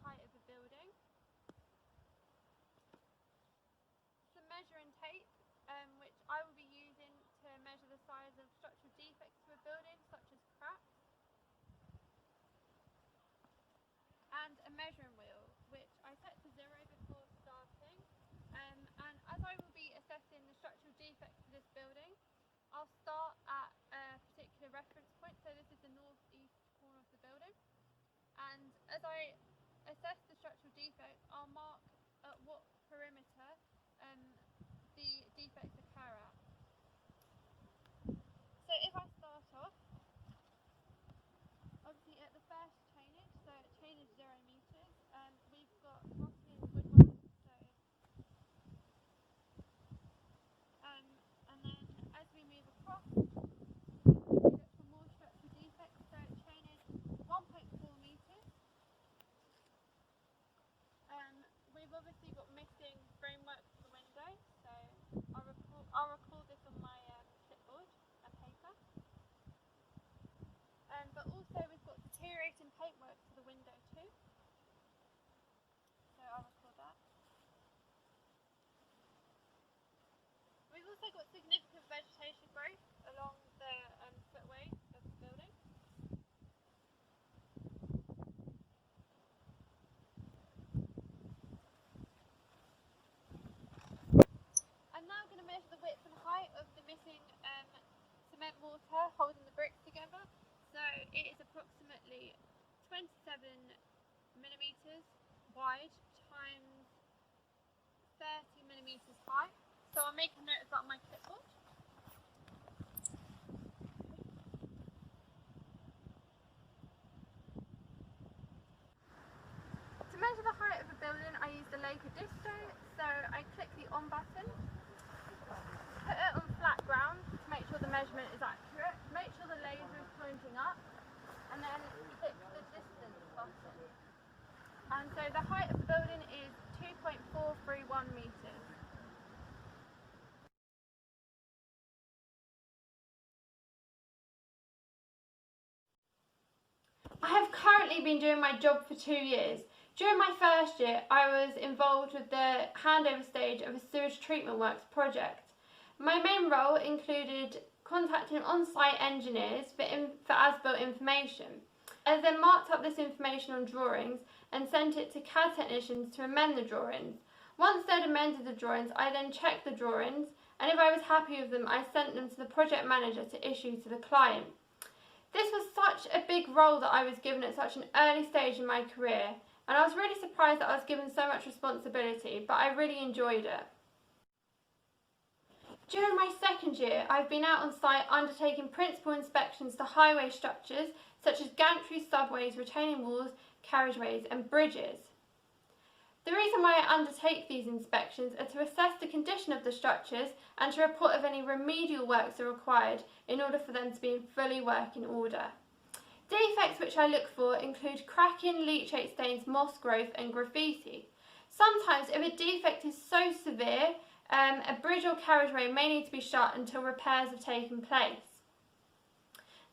height of a building. Some measuring tape, which I will be using to measure the size of structural defects to a building, such as cracks. And a measuring wheel, which I set to 0 before starting. And as I will be assessing the structural defects to this building, I'll start at a particular reference point, so this is the northeast corner of the building. And as I assess the structural defects, I'll mark at what perimeter the defects occur at. So if I start off, obviously at the first chainage, so chainage 0 meters, we've got rotting woodwork, and then as we move across, we look for more structural defects, so chainage 1.4 meters. We've obviously got missing framework for the window, so I'll record this on my clipboard and paper. But also we've got deteriorating paintwork for the window too, so I'll record that. We've also got significant vegetation growth along the footway of the building. I'm now going to measure the width and height of the missing cement mortar holding the bricks together. So it is approximately 27 millimeters wide times 30 millimeters high. So I'll make a note of that on my clipboard. To measure the height of a building, I use the Leica Disto. So I click the on button, put it on flat ground to make sure the measurement is accurate, make sure the laser is pointing up, and then click the distance button. And so the height of the building is 2.431 meters. I have currently been doing my job for 2 years. During my first year, I was involved with the handover stage of a sewage treatment works project. My main role included contacting on-site engineers for as-built information. I then marked up this information on drawings and sent it to CAD technicians to amend the drawings. Once they'd amended the drawings, I then checked the drawings, and if I was happy with them, I sent them to the project manager to issue to the client. This was such a big role that I was given at such an early stage in my career, and I was really surprised that I was given so much responsibility, but I really enjoyed it. During my second year, I've been out on site undertaking principal inspections to highway structures such as gantries, subways, retaining walls, carriageways and bridges. The reason why I undertake these inspections are to assess the condition of the structures and to report if any remedial works are required in order for them to be in fully working order. Defects which I look for include cracking, leachate stains, moss growth and graffiti. Sometimes if a defect is so severe, a bridge or carriageway may need to be shut until repairs have taken place.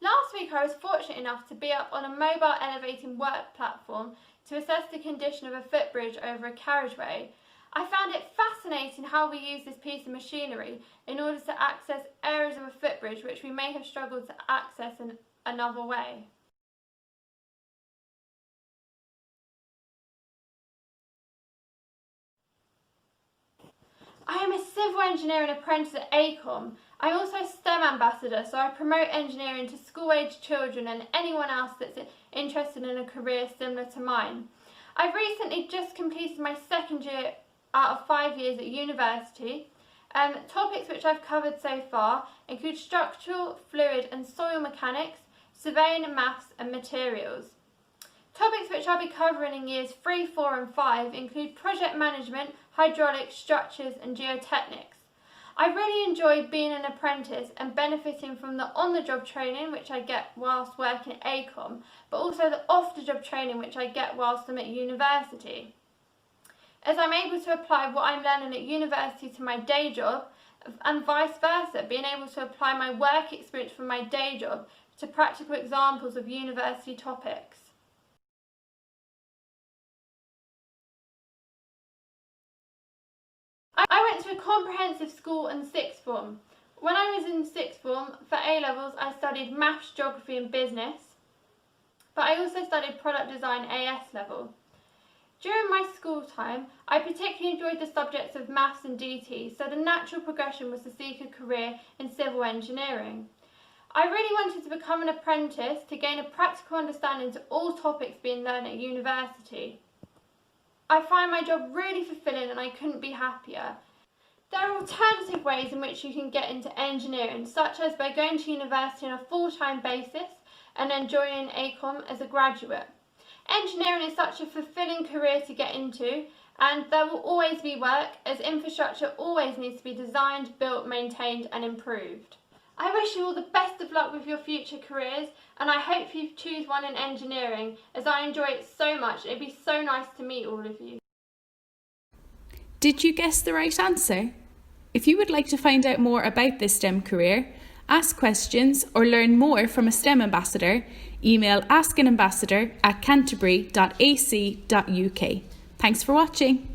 Last week I was fortunate enough to be up on a mobile elevating work platform to assess the condition of a footbridge over a carriageway. I found it fascinating how we use this piece of machinery in order to access areas of a footbridge which we may have struggled to access in another way. I am a civil engineering apprentice at AECOM. I'm also a STEM ambassador, so I promote engineering to school-age children and anyone else that's interested in a career similar to mine. I've recently just completed my second year out of 5 years at university. Topics which I've covered so far include structural, fluid and soil mechanics, surveying and maths and materials. Topics which I'll be covering in years 3, 4 and 5 include project management, hydraulics, structures and geotechnics. I really enjoy being an apprentice and benefiting from the on-the-job training which I get whilst working at AECOM, but also the off-the-job training which I get whilst I'm at university. As I'm able to apply what I'm learning at university to my day job, and vice versa, being able to apply my work experience from my day job to practical examples of university topics. to a comprehensive school and sixth form. When I was in sixth form, for A-levels, I studied maths, geography and business, but I also studied product design AS level. During my school time, I particularly enjoyed the subjects of maths and DT, so the natural progression was to seek a career in civil engineering. I really wanted to become an apprentice to gain a practical understanding to all topics being learned at university. I find my job really fulfilling and I couldn't be happier. There are alternative ways in which you can get into engineering, such as by going to university on a full-time basis and then joining ACOM as a graduate. Engineering is such a fulfilling career to get into, and there will always be work, as infrastructure always needs to be designed, built, maintained and improved. I wish you all the best of luck with your future careers, and I hope you choose one in engineering, as I enjoy it so much. It'd be so nice to meet all of you. Did you guess the right answer? If you would like to find out more about this STEM career, ask questions or learn more from a STEM ambassador, email askanambassador@canterbury.ac.uk. Thanks for watching.